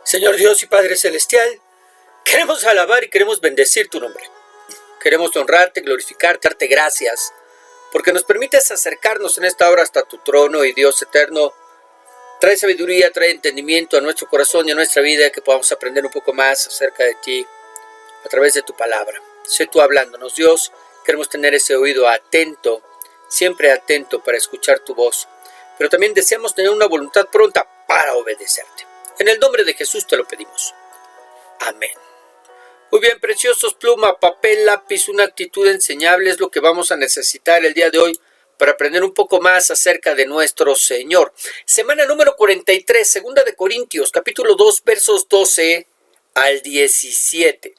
Señor Dios y Padre Celestial, queremos alabar y queremos bendecir tu nombre. Queremos honrarte, glorificarte, darte gracias, porque nos permites acercarnos en esta hora hasta tu trono, y Dios eterno, trae sabiduría, trae entendimiento a nuestro corazón y a nuestra vida, que podamos aprender un poco más acerca de ti a través de tu palabra. Sé tú hablándonos, Dios. Queremos tener ese oído atento, siempre atento para escuchar tu voz, pero también deseamos tener una voluntad pronta para obedecerte. En el nombre de Jesús te lo pedimos. Amén. Muy bien, preciosos, pluma, papel, lápiz, una actitud enseñable es lo que vamos a necesitar el día de hoy para aprender un poco más acerca de nuestro Señor. Semana número 43, segunda de Corintios, capítulo 2, versos 12 al 17.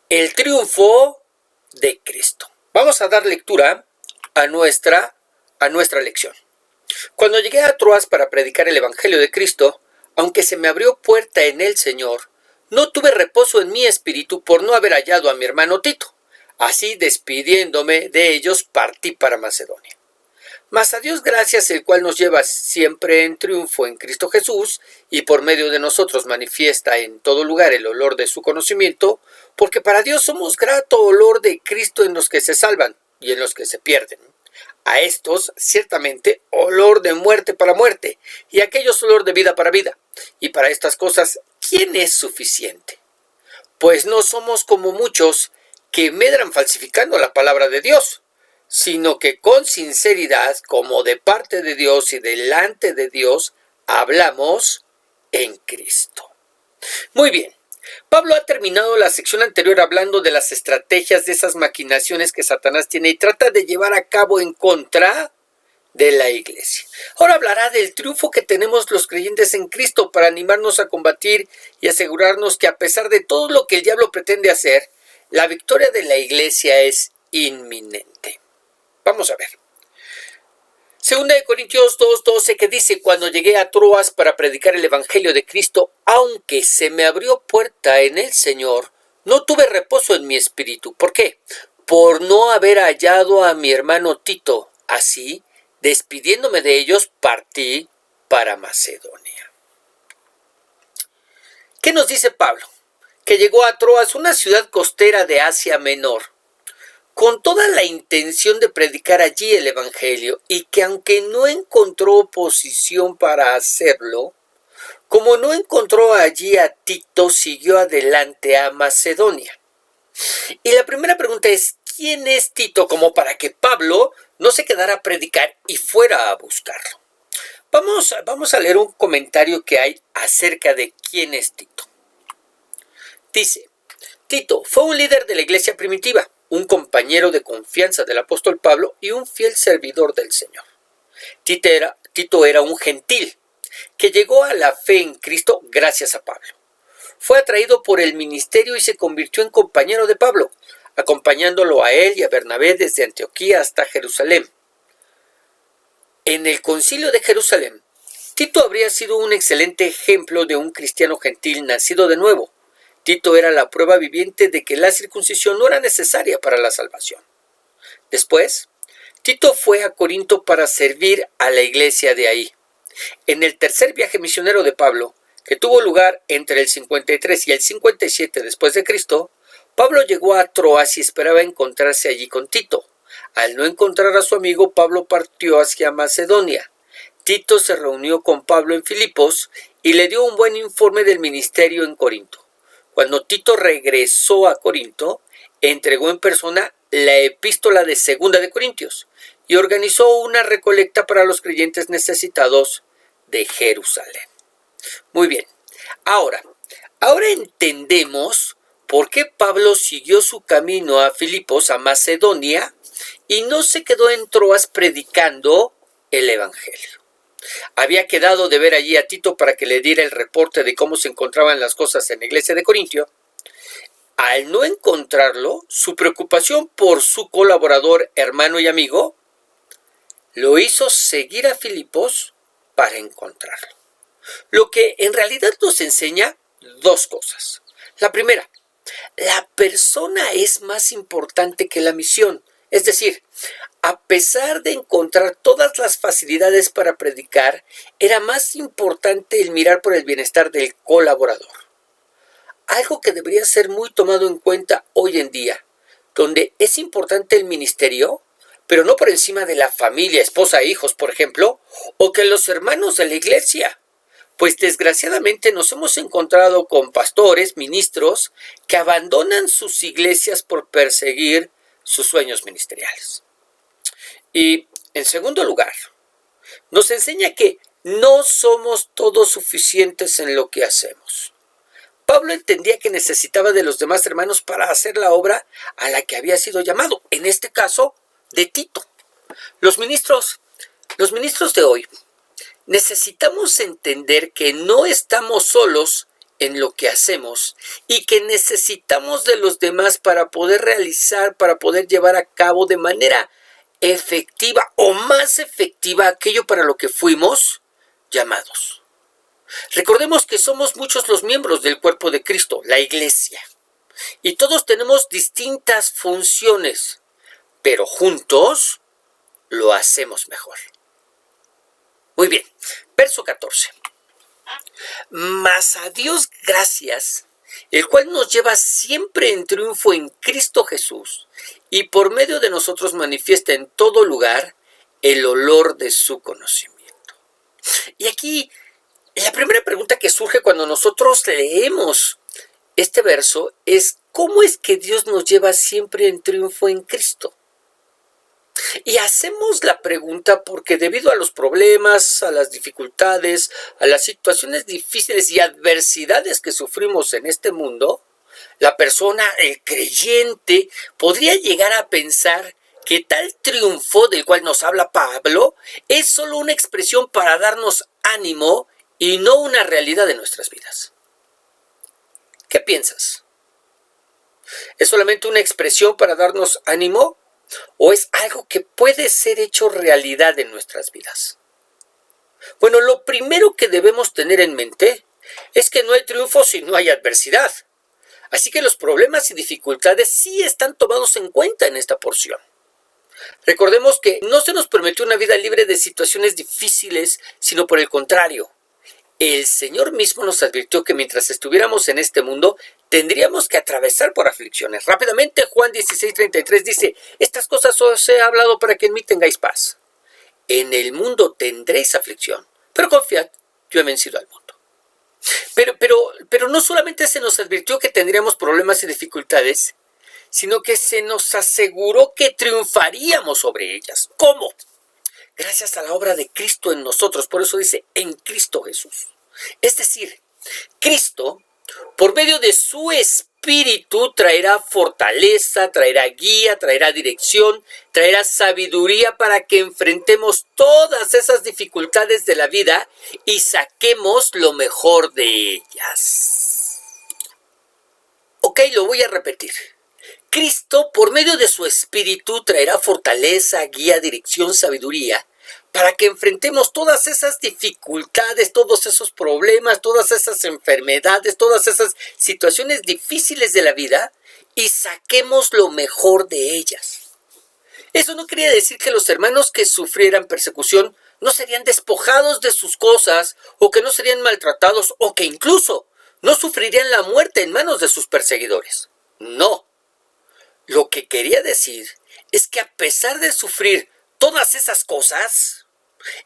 El triunfo de Cristo. Vamos a dar lectura a nuestra lección. Cuando llegué a Troas para predicar el Evangelio de Cristo, aunque se me abrió puerta en el Señor, no tuve reposo en mi espíritu por no haber hallado a mi hermano Tito. Así, despidiéndome de ellos, partí para Macedonia. Mas a Dios gracias, el cual nos lleva siempre en triunfo en Cristo Jesús, y por medio de nosotros manifiesta en todo lugar el olor de su conocimiento, porque para Dios somos grato olor de Cristo en los que se salvan y en los que se pierden. A estos, ciertamente, olor de muerte para muerte, y a aquellos olor de vida para vida. Y para estas cosas, ¿quién es suficiente? Pues no somos como muchos que medran falsificando la palabra de Dios, sino que con sinceridad, como de parte de Dios y delante de Dios, hablamos en Cristo. Muy bien. Pablo ha terminado la sección anterior hablando de las estrategias de esas maquinaciones que Satanás tiene y trata de llevar a cabo en contra de la iglesia. Ahora hablará del triunfo que tenemos los creyentes en Cristo para animarnos a combatir y asegurarnos que a pesar de todo lo que el diablo pretende hacer, la victoria de la iglesia es inminente. Vamos a ver. Segunda de Corintios 2:12, que dice: cuando llegué a Troas para predicar el Evangelio de Cristo, aunque se me abrió puerta en el Señor, no tuve reposo en mi espíritu. ¿Por qué? Por no haber hallado a mi hermano Tito. Así, despidiéndome de ellos, partí para Macedonia. ¿Qué nos dice Pablo? Que llegó a Troas, una ciudad costera de Asia Menor, con toda la intención de predicar allí el Evangelio, y que aunque no encontró oposición para hacerlo, como no encontró allí a Tito, siguió adelante a Macedonia. Y la primera pregunta es: ¿quién es Tito? Como para que Pablo no se quedara a predicar y fuera a buscarlo. Vamos a leer un comentario que hay acerca de quién es Tito. Dice: Tito fue un líder de la iglesia primitiva, un compañero de confianza del apóstol Pablo y un fiel servidor del Señor. Tito era un gentil que llegó a la fe en Cristo gracias a Pablo. Fue atraído por el ministerio y se convirtió en compañero de Pablo, acompañándolo a él y a Bernabé desde Antioquía hasta Jerusalén. En el concilio de Jerusalén, Tito habría sido un excelente ejemplo de un cristiano gentil nacido de nuevo. Tito era la prueba viviente de que la circuncisión no era necesaria para la salvación. Después, Tito fue a Corinto para servir a la iglesia de ahí. En el tercer viaje misionero de Pablo, que tuvo lugar entre el 53 y el 57 después de Cristo, Pablo llegó a Troas y esperaba encontrarse allí con Tito. Al no encontrar a su amigo, Pablo partió hacia Macedonia. Tito se reunió con Pablo en Filipos y le dio un buen informe del ministerio en Corinto. Cuando Tito regresó a Corinto, entregó en persona la epístola de Segunda de Corintios y organizó una recolecta para los creyentes necesitados de Jerusalén. Muy bien, ahora entendemos por qué Pablo siguió su camino a Filipos, a Macedonia, y no se quedó en Troas predicando el Evangelio. Había quedado de ver allí a Tito para que le diera el reporte de cómo se encontraban las cosas en la iglesia de Corintio. Al no encontrarlo, su preocupación por su colaborador, hermano y amigo, lo hizo seguir a Filipos para encontrarlo. Lo que en realidad nos enseña dos cosas. La primera, la persona es más importante que la misión. Es decir, a pesar de encontrar todas las facilidades para predicar, era más importante el mirar por el bienestar del colaborador. Algo que debería ser muy tomado en cuenta hoy en día, donde es importante el ministerio, pero no por encima de la familia, esposa e hijos, por ejemplo, o que los hermanos de la iglesia. Pues desgraciadamente nos hemos encontrado con pastores, ministros, que abandonan sus iglesias por perseguir sus sueños ministeriales. Y, en segundo lugar, nos enseña que no somos todos suficientes en lo que hacemos. Pablo entendía que necesitaba de los demás hermanos para hacer la obra a la que había sido llamado, en este caso, de Tito. Los ministros de hoy necesitamos entender que no estamos solos en lo que hacemos y que necesitamos de los demás para poder realizar, para poder llevar a cabo de manera efectiva o más efectiva aquello para lo que fuimos llamados. Recordemos que somos muchos los miembros del cuerpo de Cristo, la iglesia, y todos tenemos distintas funciones, pero juntos lo hacemos mejor. Muy bien, verso 14. Mas a Dios gracias, el cual nos lleva siempre en triunfo en Cristo Jesús, y por medio de nosotros manifiesta en todo lugar el olor de su conocimiento. Y aquí, la primera pregunta que surge cuando nosotros leemos este verso es: ¿cómo es que Dios nos lleva siempre en triunfo en Cristo? Y hacemos la pregunta porque debido a los problemas, a las dificultades, a las situaciones difíciles y adversidades que sufrimos en este mundo, la persona, el creyente, podría llegar a pensar que tal triunfo del cual nos habla Pablo es solo una expresión para darnos ánimo y no una realidad de nuestras vidas. ¿Qué piensas? ¿Es solamente una expresión para darnos ánimo? ¿O es algo que puede ser hecho realidad en nuestras vidas? Bueno, lo primero que debemos tener en mente es que no hay triunfo si no hay adversidad. Así que los problemas y dificultades sí están tomados en cuenta en esta porción. Recordemos que no se nos prometió una vida libre de situaciones difíciles, sino por el contrario. El Señor mismo nos advirtió que mientras estuviéramos en este mundo, tendríamos que atravesar por aflicciones. Rápidamente, Juan 16:33 dice: estas cosas os he hablado para que en mí tengáis paz. En el mundo tendréis aflicción, pero confiad, yo he vencido al mundo. Pero no solamente se nos advirtió que tendríamos problemas y dificultades, sino que se nos aseguró que triunfaríamos sobre ellas. ¿Cómo? Gracias a la obra de Cristo en nosotros. Por eso dice: en Cristo Jesús. Es decir, Cristo, por medio de su Espíritu, traerá fortaleza, traerá guía, traerá dirección, traerá sabiduría para que enfrentemos todas esas dificultades de la vida y saquemos lo mejor de ellas. Ok, lo voy a repetir. Cristo, por medio de su Espíritu, traerá fortaleza, guía, dirección, sabiduría, para que enfrentemos todas esas dificultades, todos esos problemas, todas esas enfermedades, todas esas situaciones difíciles de la vida y saquemos lo mejor de ellas. Eso no quería decir que los hermanos que sufrieran persecución no serían despojados de sus cosas, o que no serían maltratados, o que incluso no sufrirían la muerte en manos de sus perseguidores. No. Lo que quería decir es que a pesar de sufrir todas esas cosas,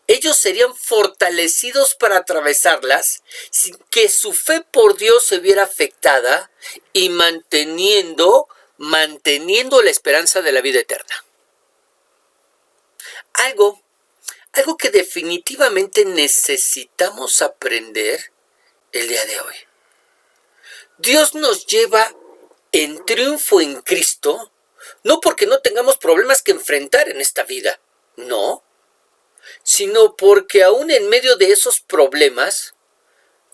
ellos serían fortalecidos para atravesarlas sin que su fe por Dios se viera afectada y manteniendo la esperanza de la vida eterna. Algo que definitivamente necesitamos aprender el día de hoy. Dios nos lleva en triunfo en Cristo, no porque no tengamos problemas que enfrentar en esta vida, no, sino porque aún en medio de esos problemas,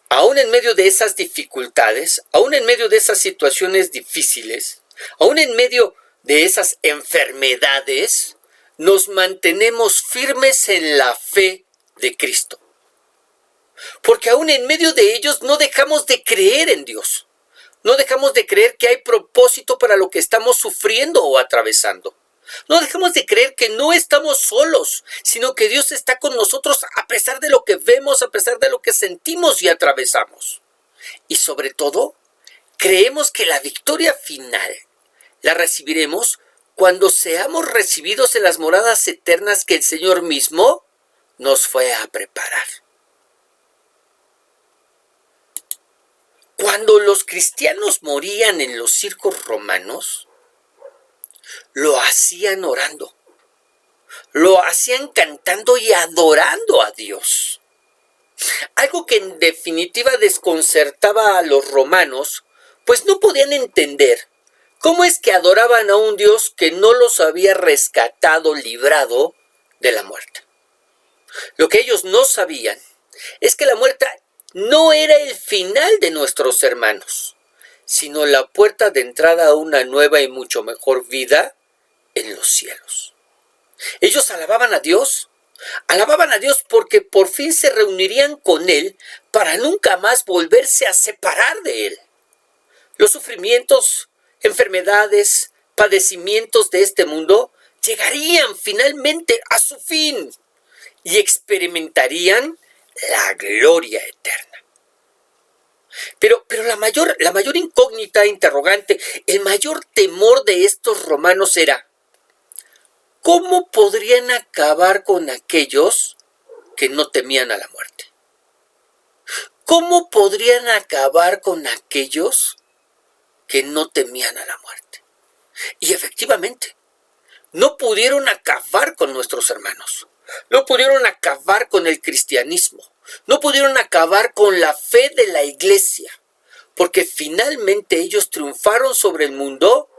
aún en medio de esas dificultades, aún en medio de esas situaciones difíciles, aún en medio de esas enfermedades, nos mantenemos firmes en la fe de Cristo. Porque aún en medio de ellos no dejamos de creer en Dios. No dejamos de creer que hay propósito para lo que estamos sufriendo o atravesando. No dejamos de creer que no estamos solos, sino que Dios está con nosotros a pesar de lo que vemos, a pesar de lo que sentimos y atravesamos. Y sobre todo, creemos que la victoria final la recibiremos cuando seamos recibidos en las moradas eternas que el Señor mismo nos fue a preparar. Cuando los cristianos morían en los circos romanos, lo hacían orando, lo hacían cantando y adorando a Dios. Algo que en definitiva desconcertaba a los romanos, pues no podían entender cómo es que adoraban a un Dios que no los había rescatado, librado de la muerte. Lo que ellos no sabían es que la muerte no era el final de nuestros hermanos, sino la puerta de entrada a una nueva y mucho mejor vida en los cielos. Ellos alababan a Dios porque por fin se reunirían con Él para nunca más volverse a separar de Él. Los sufrimientos, enfermedades, padecimientos de este mundo llegarían finalmente a su fin y experimentarían la gloria eterna. Pero la mayor incógnita, interrogante, el mayor temor de estos romanos era: ¿cómo podrían acabar con aquellos que no temían a la muerte? ¿Cómo podrían acabar con aquellos que no temían a la muerte? Y efectivamente, no pudieron acabar con nuestros hermanos. No pudieron acabar con el cristianismo. No pudieron acabar con la fe de la iglesia. Porque finalmente ellos triunfaron sobre el mundo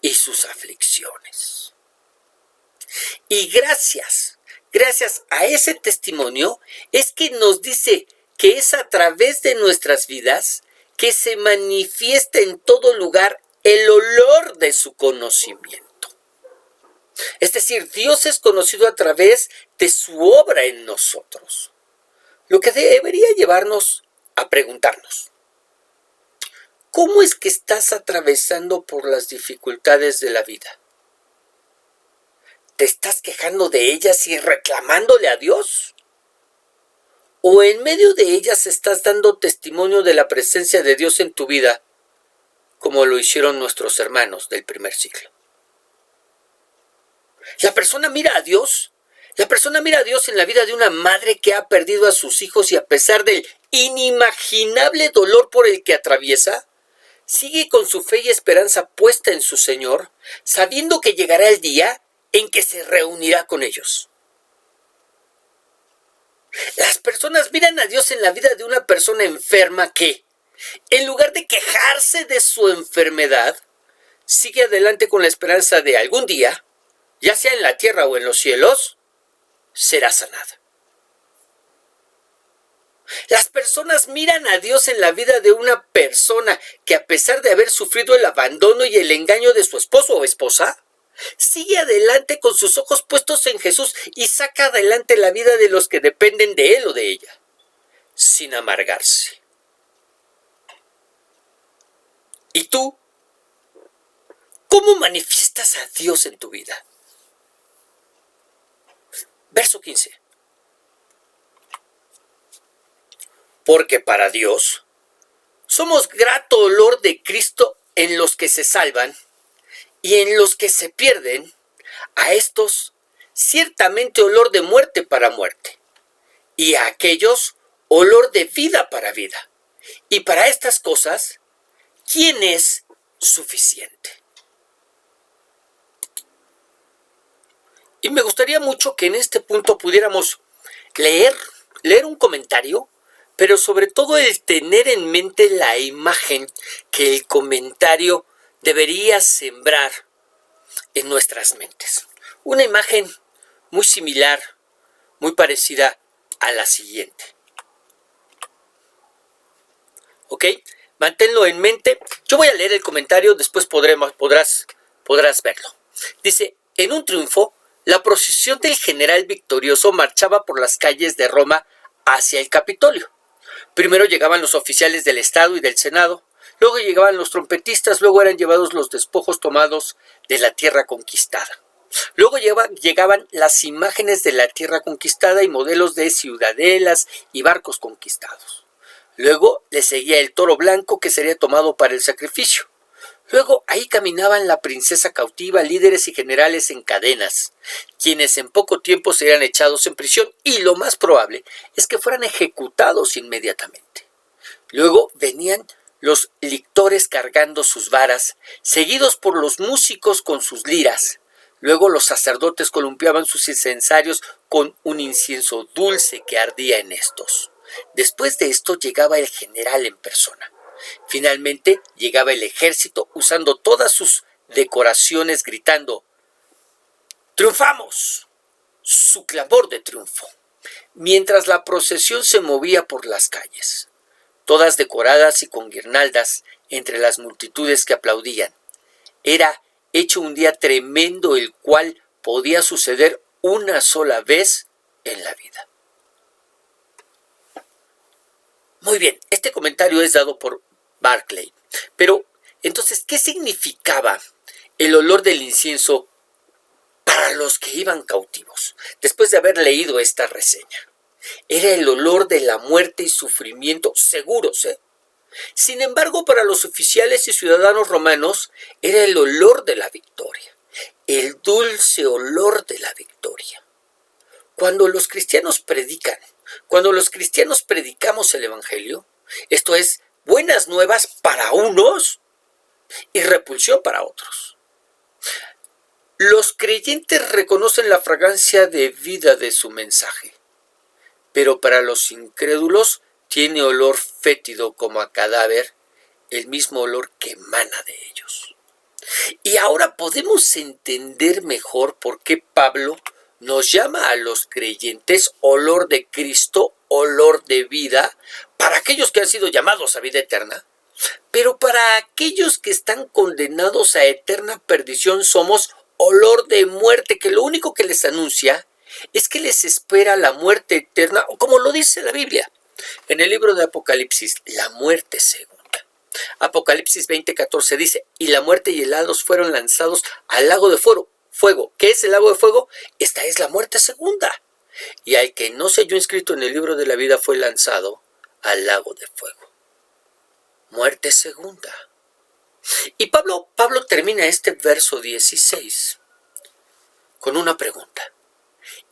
y sus aflicciones. Y gracias a ese testimonio es que nos dice que es a través de nuestras vidas que se manifiesta en todo lugar el olor de su conocimiento. Es decir, Dios es conocido a través de su obra en nosotros. Lo que debería llevarnos a preguntarnos: ¿cómo es que estás atravesando por las dificultades de la vida? ¿Te estás quejando de ellas y reclamándole a Dios? ¿O en medio de ellas estás dando testimonio de la presencia de Dios en tu vida, como lo hicieron nuestros hermanos del primer siglo? La persona mira a Dios en la vida de una madre que ha perdido a sus hijos y a pesar del inimaginable dolor por el que atraviesa, sigue con su fe y esperanza puesta en su Señor, sabiendo que llegará el día en que se reunirá con ellos. Las personas miran a Dios en la vida de una persona enferma que, en lugar de quejarse de su enfermedad, sigue adelante con la esperanza de algún día, ya sea en la tierra o en los cielos, será sanada. Las personas miran a Dios en la vida de una persona que, a pesar de haber sufrido el abandono y el engaño de su esposo o esposa, sigue adelante con sus ojos puestos en Jesús y saca adelante la vida de los que dependen de él o de ella, sin amargarse. ¿Y tú? ¿Cómo manifiestas a Dios en tu vida? Verso 15. Porque para Dios somos grato olor de Cristo en los que se salvan y en los que se pierden, a estos ciertamente olor de muerte para muerte, y a aquellos olor de vida para vida. Y para estas cosas, ¿quién es suficiente? Y me gustaría mucho que en este punto pudiéramos leer un comentario, pero sobre todo el tener en mente la imagen que el comentario debería sembrar en nuestras mentes. Una imagen muy similar, muy parecida a la siguiente. ¿Ok? Manténlo en mente. Yo voy a leer el comentario, después podrás verlo. Dice: en un triunfo, la procesión del general victorioso marchaba por las calles de Roma hacia el Capitolio. Primero llegaban los oficiales del Estado y del Senado, luego llegaban los trompetistas, luego eran llevados los despojos tomados de la tierra conquistada. Luego llegaban las imágenes de la tierra conquistada y modelos de ciudadelas y barcos conquistados. Luego le seguía el toro blanco que sería tomado para el sacrificio. Luego ahí caminaban la princesa cautiva, líderes y generales en cadenas, quienes en poco tiempo serían echados en prisión y lo más probable es que fueran ejecutados inmediatamente. Luego venían los lictores cargando sus varas, seguidos por los músicos con sus liras. Luego los sacerdotes columpiaban sus incensarios con un incienso dulce que ardía en estos. Después de esto llegaba el general en persona. Finalmente llegaba el ejército usando todas sus decoraciones gritando ¡Triunfamos! Su clamor de triunfo, mientras la procesión se movía por las calles, todas decoradas y con guirnaldas entre las multitudes que aplaudían. Era hecho un día tremendo el cual podía suceder una sola vez en la vida. Muy bien, este comentario es dado por Barclay. Pero, entonces, ¿qué significaba el olor del incienso para los que iban cautivos? Después de haber leído esta reseña, era el olor de la muerte y sufrimiento seguros, Sin embargo, para los oficiales y ciudadanos romanos, era el olor de la victoria, el dulce olor de la victoria. Cuando los cristianos predican, cuando los cristianos predicamos el Evangelio, esto es buenas nuevas para unos y repulsión para otros. Los creyentes reconocen la fragancia de vida de su mensaje, pero para los incrédulos tiene olor fétido como a cadáver, el mismo olor que emana de ellos. Y ahora podemos entender mejor por qué Pablo nos llama a los creyentes olor de Cristo, olor de vida, para aquellos que han sido llamados a vida eterna, pero para aquellos que están condenados a eterna perdición somos olor de muerte, que lo único que les anuncia es que les espera la muerte eterna, o como lo dice la Biblia, en el libro de Apocalipsis, la muerte segunda. Apocalipsis 20:14 dice, y la muerte y el Hades fueron lanzados al lago de fuego. ¿Qué es el lago de fuego? Esta es la muerte segunda. Y al que no se halló inscrito en el libro de la vida fue lanzado al lago de fuego. Muerte segunda. Y Pablo termina este verso 16 con una pregunta.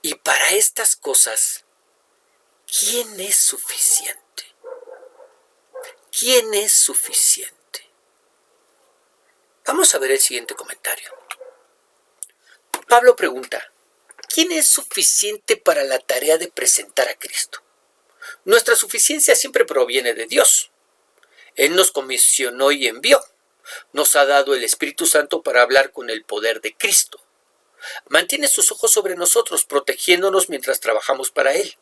Y para estas cosas, ¿quién es suficiente? ¿Quién es suficiente? Vamos a ver el siguiente comentario. Pablo pregunta, ¿quién es suficiente para la tarea de presentar a Cristo? Nuestra suficiencia siempre proviene de Dios. Él nos comisionó y envió. Nos ha dado el Espíritu Santo para hablar con el poder de Cristo. Mantiene sus ojos sobre nosotros, protegiéndonos mientras trabajamos para Él.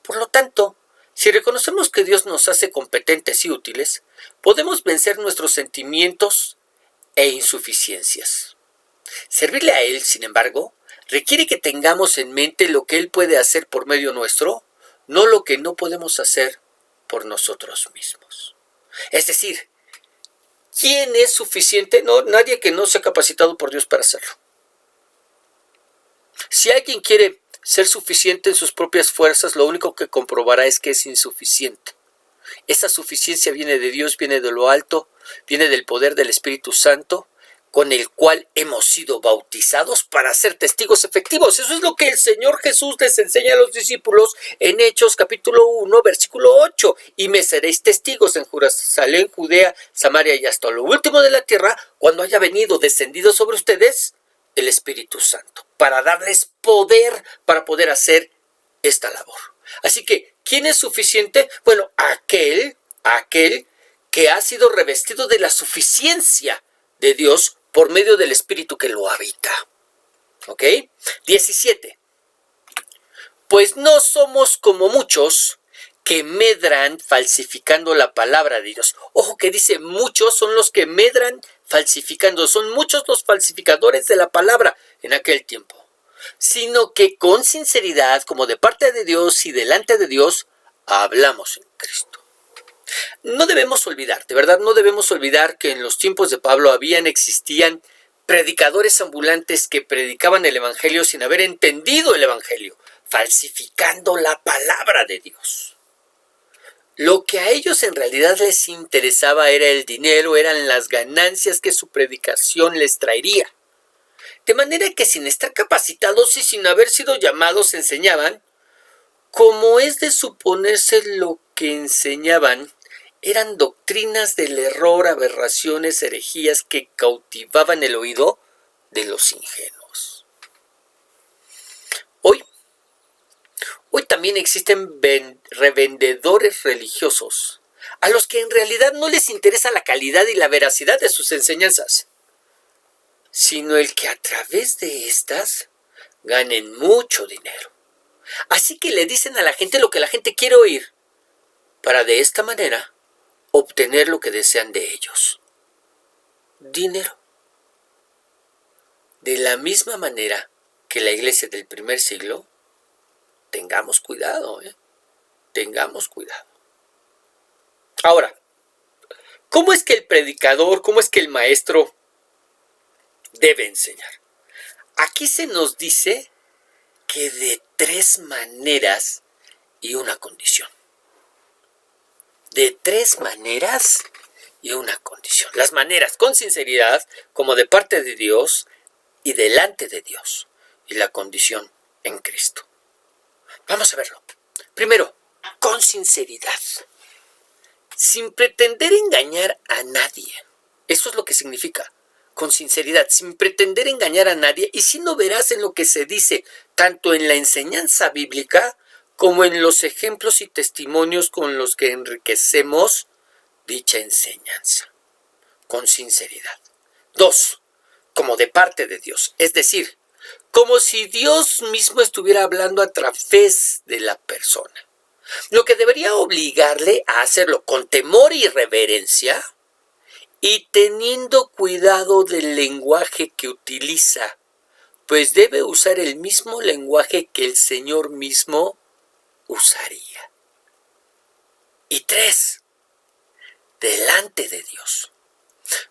Por lo tanto, si reconocemos que Dios nos hace competentes y útiles, podemos vencer nuestros sentimientos e insuficiencias. Servirle a Él, sin embargo, requiere que tengamos en mente lo que Él puede hacer por medio nuestro, no lo que no podemos hacer por nosotros mismos. Es decir, ¿quién es suficiente? No, nadie que no sea capacitado por Dios para hacerlo. Si alguien quiere ser suficiente en sus propias fuerzas, lo único que comprobará es que es insuficiente. Esa suficiencia viene de Dios, viene de lo alto, viene del poder del Espíritu Santo, con el cual hemos sido bautizados para ser testigos efectivos. Eso es lo que el Señor Jesús les enseña a los discípulos en Hechos capítulo 1, versículo 8. Y me seréis testigos en Jerusalén, Judea, Samaria y hasta lo último de la tierra, cuando haya venido, descendido sobre ustedes, el Espíritu Santo, para darles poder para poder hacer esta labor. Así que, ¿quién es suficiente? Bueno, aquel que ha sido revestido de la suficiencia de Dios por medio del Espíritu que lo habita. ¿Ok? 17. Pues no somos como muchos que medran falsificando la palabra de Dios. Ojo que dice muchos son los que medran falsificando. Son muchos los falsificadores de la palabra en aquel tiempo. Sino que con sinceridad, como de parte de Dios y delante de Dios, hablamos en Cristo. No debemos olvidar, de verdad, no debemos olvidar que en los tiempos de Pablo existían predicadores ambulantes que predicaban el Evangelio sin haber entendido el Evangelio, falsificando la palabra de Dios. Lo que a ellos en realidad les interesaba era el dinero, eran las ganancias que su predicación les traería. De manera que sin estar capacitados y sin haber sido llamados enseñaban, como es de suponerse lo que enseñaban, eran doctrinas del error, aberraciones, herejías que cautivaban el oído de los ingenuos. Hoy también existen revendedores religiosos, a los que en realidad no les interesa la calidad y la veracidad de sus enseñanzas, sino el que a través de estas ganen mucho dinero. Así que le dicen a la gente lo que la gente quiere oír, para de esta manera obtener lo que desean de ellos: dinero. De la misma manera que la iglesia del primer siglo, tengamos cuidado, tengamos cuidado. Ahora, ¿cómo es que el predicador, cómo es que el maestro debe enseñar? Aquí se nos dice que de 3 maneras y una condición. De 3 maneras y una condición. Las maneras con sinceridad, como de parte de Dios y delante de Dios. Y la condición en Cristo. Vamos a verlo. Primero, con sinceridad. Sin pretender engañar a nadie. Eso es lo que significa. Con sinceridad, sin pretender engañar a nadie y siendo veraz en lo que se dice, tanto en la enseñanza bíblica como en los ejemplos y testimonios con los que enriquecemos dicha enseñanza. Con sinceridad. 2, como de parte de Dios, es decir, como si Dios mismo estuviera hablando a través de la persona, lo que debería obligarle a hacerlo con temor y reverencia y teniendo cuidado del lenguaje que utiliza, pues debe usar el mismo lenguaje que el Señor mismo usaría. Y 3, delante de Dios.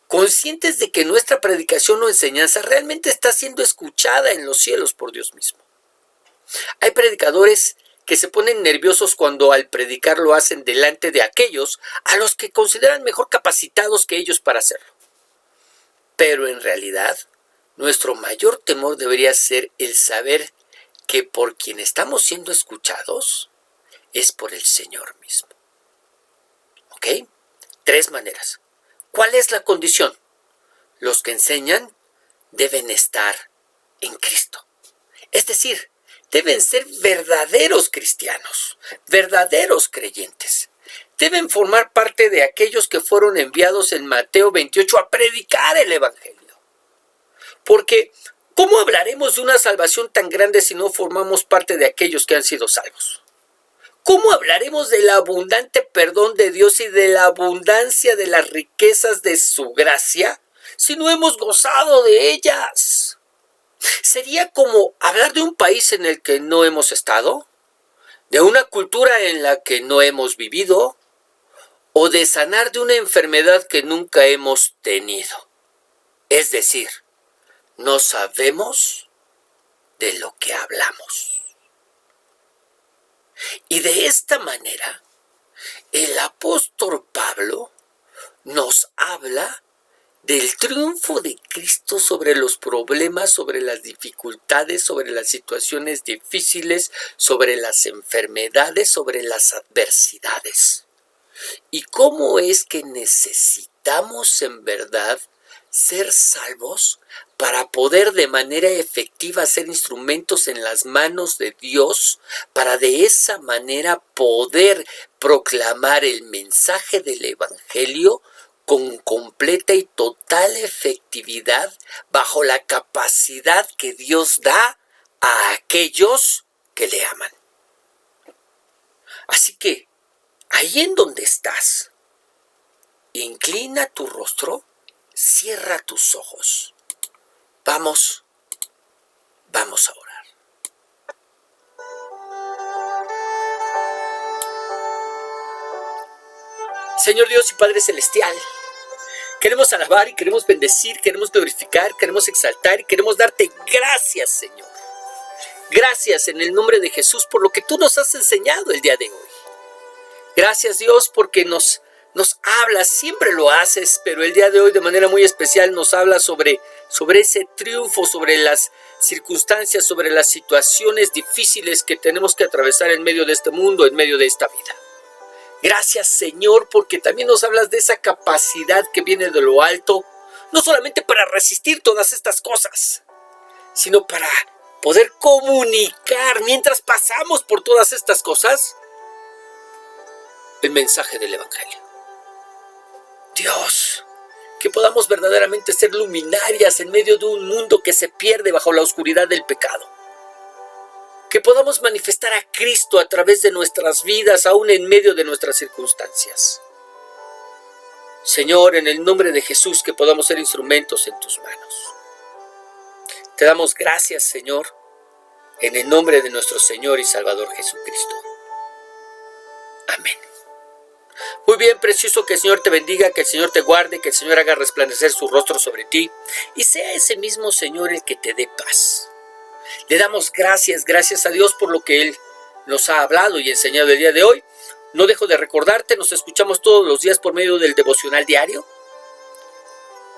Conscientes de que nuestra predicación o enseñanza realmente está siendo escuchada en los cielos por Dios mismo. Hay predicadores que se ponen nerviosos cuando al predicar lo hacen delante de aquellos a los que consideran mejor capacitados que ellos para hacerlo. Pero en realidad, nuestro mayor temor debería ser el saber que por quien estamos siendo escuchados es por el Señor mismo. ¿Ok? 3 maneras. ¿Cuál es la condición? Los que enseñan deben estar en Cristo. Es decir, deben ser verdaderos cristianos, verdaderos creyentes. Deben formar parte de aquellos que fueron enviados en Mateo 28 a predicar el Evangelio. Porque, ¿cómo hablaremos de una salvación tan grande si no formamos parte de aquellos que han sido salvos? ¿Cómo hablaremos del abundante perdón de Dios y de la abundancia de las riquezas de su gracia si no hemos gozado de ellas? ¿Sería como hablar de un país en el que no hemos estado? ¿De una cultura en la que no hemos vivido? ¿O de sanar de una enfermedad que nunca hemos tenido? Es decir, no sabemos de lo que hablamos. Y de esta manera, el apóstol Pablo nos habla del triunfo de Cristo sobre los problemas, sobre las dificultades, sobre las situaciones difíciles, sobre las enfermedades, sobre las adversidades. Y cómo es que necesitamos en verdad ser salvos para poder de manera efectiva ser instrumentos en las manos de Dios, para de esa manera poder proclamar el mensaje del Evangelio con completa y total efectividad bajo la capacidad que Dios da a aquellos que le aman. Así que, ahí en donde estás, inclina tu rostro, cierra tus ojos. Vamos a orar. Señor Dios y Padre Celestial, queremos alabar y queremos bendecir, queremos glorificar, queremos exaltar y queremos darte gracias, Señor. Gracias en el nombre de Jesús por lo que tú nos has enseñado el día de hoy. Gracias, Dios, porque nos hablas, siempre lo haces, pero el día de hoy de manera muy especial nos hablas sobre ese triunfo, sobre las circunstancias, sobre las situaciones difíciles que tenemos que atravesar en medio de este mundo, en medio de esta vida. Gracias, Señor, porque también nos hablas de esa capacidad que viene de lo alto, no solamente para resistir todas estas cosas, sino para poder comunicar mientras pasamos por todas estas cosas el mensaje del Evangelio. Dios, que podamos verdaderamente ser luminarias en medio de un mundo que se pierde bajo la oscuridad del pecado. Que podamos manifestar a Cristo a través de nuestras vidas, aún en medio de nuestras circunstancias. Señor, en el nombre de Jesús, que podamos ser instrumentos en tus manos. Te damos gracias, Señor, en el nombre de nuestro Señor y Salvador Jesucristo. Amén. Muy bien, precioso, que el Señor te bendiga, que el Señor te guarde, que el Señor haga resplandecer su rostro sobre ti y sea ese mismo Señor el que te dé paz. Le damos gracias a Dios por lo que Él nos ha hablado y enseñado el día de hoy. No dejo de recordarte, nos escuchamos todos los días por medio del devocional diario.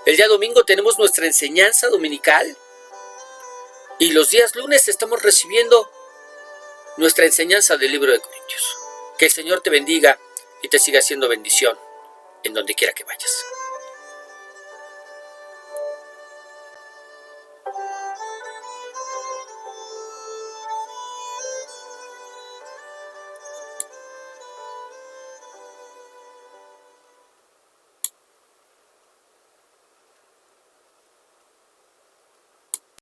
El día domingo tenemos nuestra enseñanza dominical y los días lunes estamos recibiendo nuestra enseñanza del libro de Corintios. Que el Señor te bendiga y te siga haciendo bendición en donde quiera que vayas.